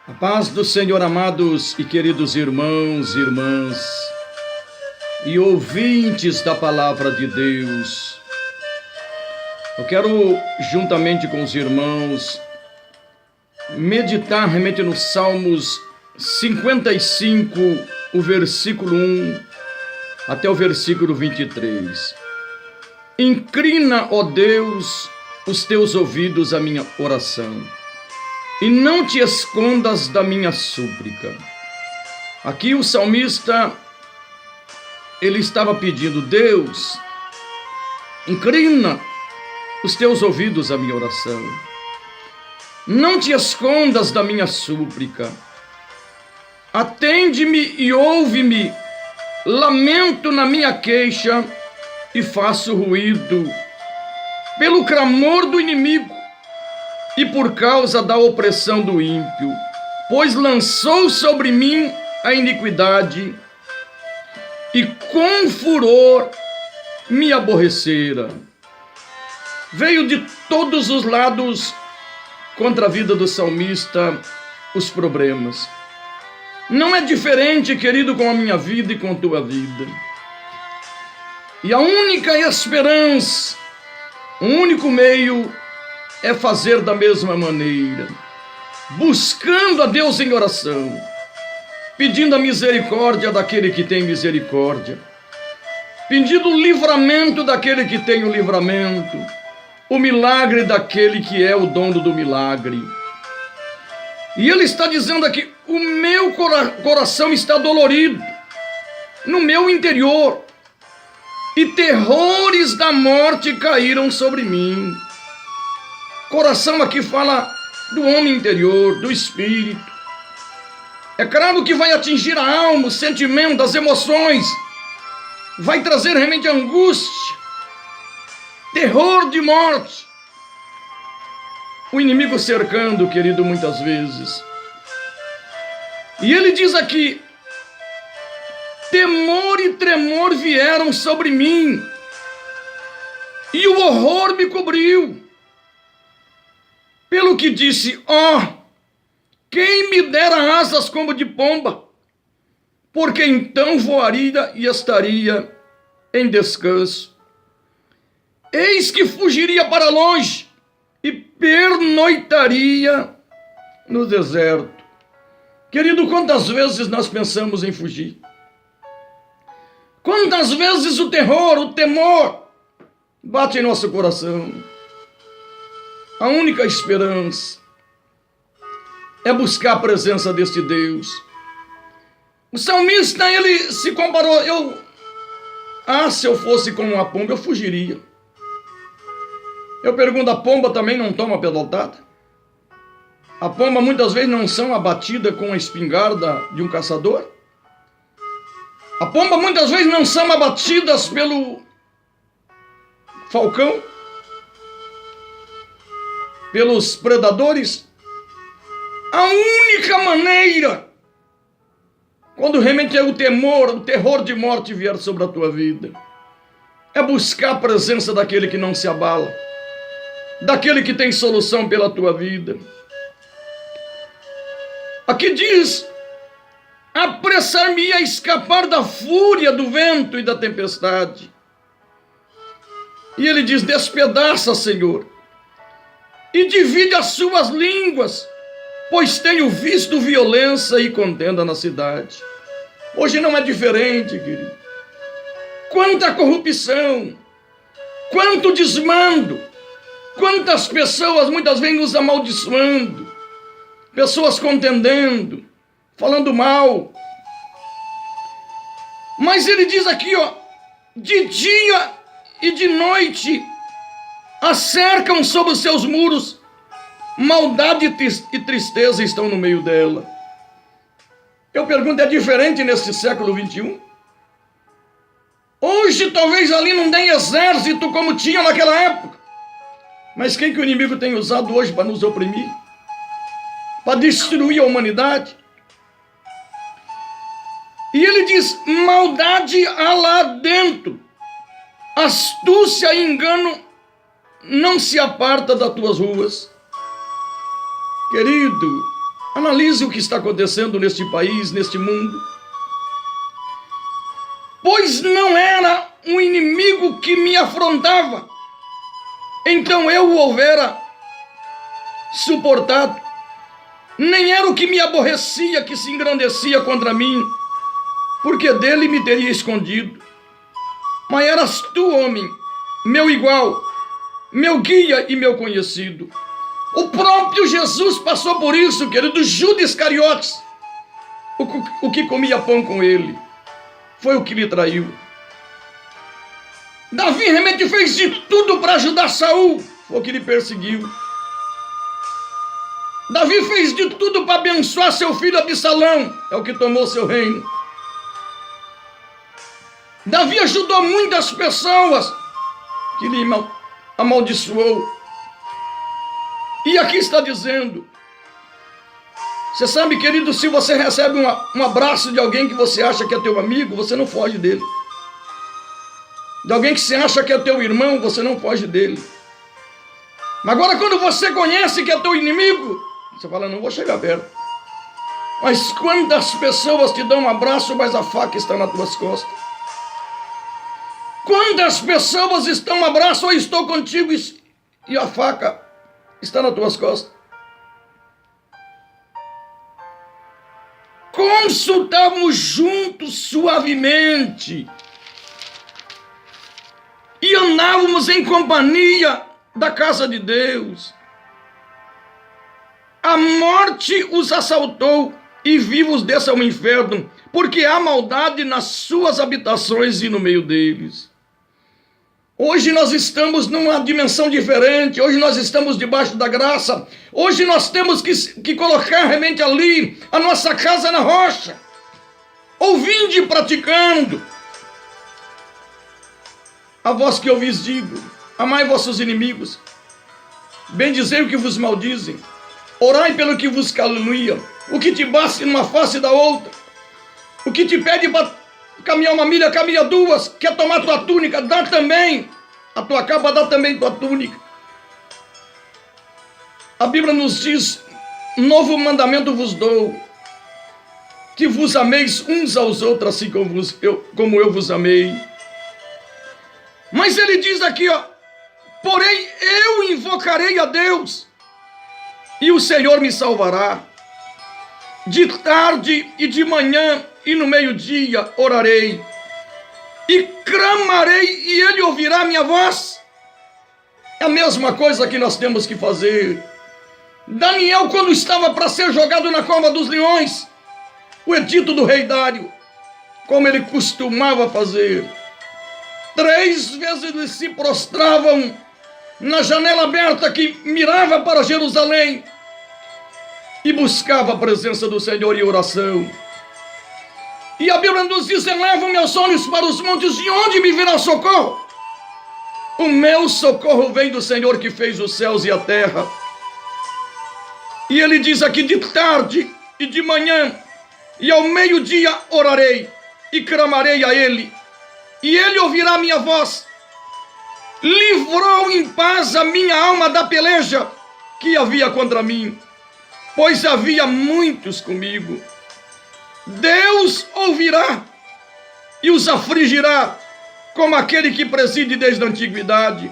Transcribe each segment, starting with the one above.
A paz do Senhor, amados e queridos irmãos e irmãs e ouvintes da palavra de Deus. Eu quero, juntamente com os irmãos, meditar realmente nos Salmos 55, o versículo 1 até o versículo 23. Inclina, ó Deus, os teus ouvidos à minha oração, e não te escondas da minha súplica. Aqui o salmista, ele estava pedindo: Deus, inclina os teus ouvidos à minha oração, não te escondas da minha súplica, atende-me e ouve-me, lamento na minha queixa e faço ruído pelo clamor do inimigo e por causa da opressão do ímpio, pois lançou sobre mim a iniquidade e com furor me aborrecera. Veio de todos os lados contra a vida do salmista os problemas. Não é diferente, querido, com a minha vida e com a tua vida. E a única esperança, o único meio é fazer da mesma maneira, buscando a Deus em oração, pedindo a misericórdia daquele que tem misericórdia, pedindo o livramento daquele que tem o livramento, o milagre daquele que é o dono do milagre. E ele está dizendo aqui: o meu coração está dolorido no meu interior, e terrores da morte caíram sobre mim. Coração aqui fala do homem interior, do espírito. É claro que vai atingir a alma, o sentimento, as emoções, vai trazer realmente angústia, terror de morte, o inimigo cercando, querido, muitas vezes. E ele diz aqui: temor e tremor vieram sobre mim, e o horror me cobriu. Pelo que disse: quem me dera asas como de pomba, porque então voaria e estaria em descanso. Eis que fugiria para longe e pernoitaria no deserto. Querido, quantas vezes nós pensamos em fugir? Quantas vezes o terror, o temor bate em nosso coração? A única esperança é buscar a presença deste Deus. O salmista, ele se comparou: se eu fosse como uma pomba, eu fugiria. Eu pergunto: a pomba também não toma pedotada? A pomba muitas vezes não são abatidas com a espingarda de um caçador? A pomba muitas vezes não são abatidas pelo falcão, pelos predadores? A única maneira, quando realmente é o temor, o terror de morte vier sobre a tua vida, é buscar a presença daquele que não se abala, daquele que tem solução pela tua vida. Aqui diz: apressar-me a escapar da fúria do vento e da tempestade. E ele diz: despedaça, Senhor, e divide as suas línguas, pois tenho visto violência e contenda na cidade. Hoje não é diferente, querido. Quanta corrupção, quanto desmando, quantas pessoas muitas vezes nos amaldiçoando, pessoas contendendo, falando mal. Mas ele diz aqui, de dia e de noite acercam sobre os seus muros, maldade e tristeza estão no meio dela. Eu pergunto: é diferente nesse século 21? Hoje talvez ali não tem exército como tinha naquela época, mas quem que o inimigo tem usado hoje para nos oprimir, para destruir a humanidade? E ele diz: maldade há lá dentro, astúcia e engano não se aparta das tuas ruas. Querido, Analise o que está acontecendo neste país, neste mundo. Pois não era um inimigo que me afrontava, então eu o houvera suportado. Nem era o que me aborrecia, que se engrandecia contra mim, porque dele me teria escondido. Mas eras tu, homem, meu igual, meu guia e meu conhecido. O próprio Jesus passou por isso, querido. Judas Iscariotes, o que comia pão com ele, foi o que lhe traiu. Davi realmente fez de tudo para ajudar Saul, foi o que lhe perseguiu. Davi fez de tudo para abençoar seu filho Absalão, é o que tomou seu reino. Davi ajudou muitas pessoas que lhe amaldiçoou. E aqui está dizendo, você sabe, querido, se você recebe um abraço de alguém que você acha que é teu amigo, você não foge dele. De alguém que você acha que é teu irmão, você não foge dele. Mas agora quando você conhece que é teu inimigo, você fala, não vou chegar perto. Mas quantas pessoas te dão um abraço, mas a faca está nas tuas costas? Quantas pessoas estão um abraço, ou estou contigo, e a faca está nas tuas costas? Consultávamos juntos suavemente e andávamos em companhia da casa de Deus. A morte os assaltou e vivos desce ao inferno, porque há maldade nas suas habitações e no meio deles. Hoje nós estamos numa dimensão diferente, hoje nós estamos debaixo da graça, hoje nós temos que colocar realmente ali a nossa casa na rocha, ouvindo e praticando. A vós que ouvis digo, amai vossos inimigos, bendizei o que vos maldizem, orai pelo que vos caluniam, o que te bate numa face da outra, o que te pede para caminhar uma milha, caminha duas, quer tomar tua túnica, dá também a tua capa, dá também tua túnica. A Bíblia nos diz, novo mandamento vos dou, que vos ameis uns aos outros, assim como eu vos amei. Mas ele diz aqui, ó, porém eu invocarei a Deus, e o Senhor me salvará. De tarde e de manhã e no meio-dia orarei, e clamarei, e ele ouvirá minha voz. É a mesma coisa que nós temos que fazer. Daniel, quando estava para ser jogado na cova dos leões, o edito do rei Dário, como ele costumava fazer, 3 vezes eles se prostravam na janela aberta que mirava para Jerusalém e buscava a presença do Senhor em oração. E a Bíblia nos diz, elevo meus olhos para os montes, de onde me virá socorro? O meu socorro vem do Senhor que fez os céus e a terra. E ele diz aqui, de tarde e de manhã e ao meio-dia orarei e clamarei a ele, e ele ouvirá a minha voz. Livrou em paz a minha alma da peleja que havia contra mim, pois havia muitos comigo. Deus ouvirá e os afligirá, como aquele que preside desde a antiguidade,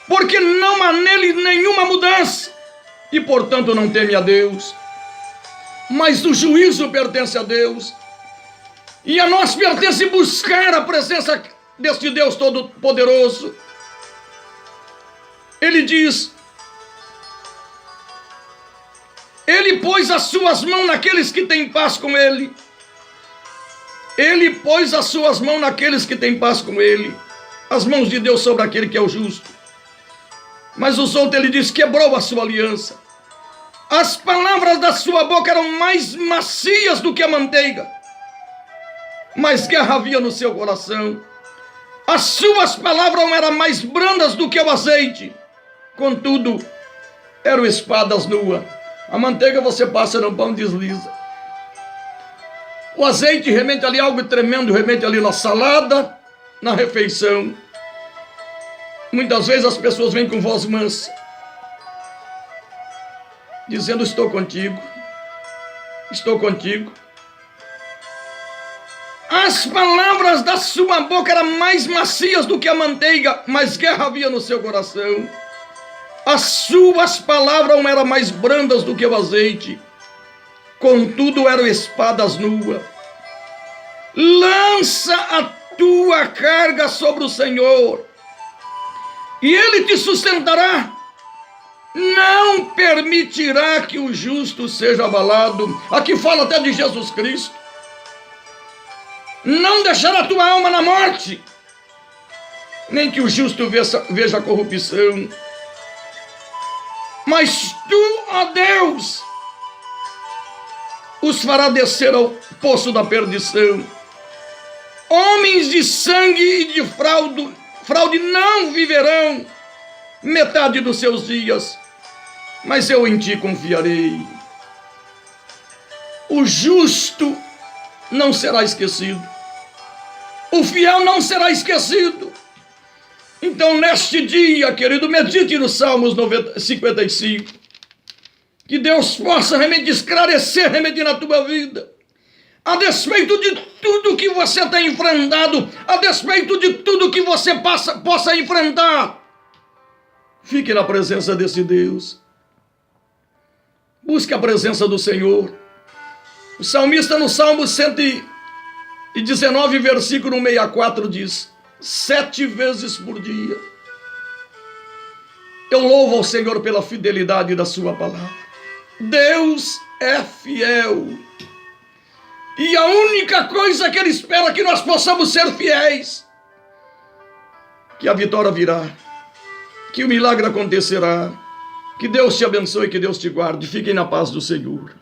porque não há nele nenhuma mudança, e portanto não teme a Deus. Mas o juízo pertence a Deus, e a nós pertence buscar a presença deste Deus Todo-Poderoso. Ele diz, ele pôs as suas mãos naqueles que têm paz com ele. Ele pôs as suas mãos naqueles que têm paz com ele. As mãos de Deus sobre aquele que é o justo. Mas os outros, ele diz, quebrou a sua aliança. As palavras da sua boca eram mais macias do que a manteiga, mas guerra havia no seu coração. As suas palavras eram mais brandas do que o azeite, contudo, eram espadas nuas. A manteiga você passa no pão e desliza. O azeite remete ali algo tremendo, remete ali na salada, na refeição. Muitas vezes as pessoas vêm com voz mansa, dizendo, estou contigo, estou contigo. As palavras da sua boca eram mais macias do que a manteiga, mas guerra havia no seu coração. As suas palavras eram mais brandas do que o azeite, contudo eram espadas nuas. Lança a tua carga sobre o Senhor, e Ele te sustentará. Não permitirá que o justo seja abalado. Aqui fala até de Jesus Cristo. Não deixará a tua alma na morte, nem que o justo veja a corrupção. Mas tu, ó Deus, os fará descer ao poço da perdição. Homens de sangue e de fraude não viverão metade dos seus dias, mas eu em ti confiarei. O justo não será esquecido, o fiel não será esquecido. Então, neste dia, querido, medite no Salmos 55. Que Deus possa realmente esclarecer, realmente na tua vida. A despeito de tudo que você tem enfrentado, a despeito de tudo que você possa enfrentar, fique na presença desse Deus. Busque a presença do Senhor. O salmista no Salmo 119, versículo 64 diz: 7 vezes por dia eu louvo ao Senhor pela fidelidade da sua palavra. Deus é fiel, e a única coisa que Ele espera é que nós possamos ser fiéis, que a vitória virá, que o milagre acontecerá. Que Deus te abençoe, que Deus te guarde. Fiquem na paz do Senhor.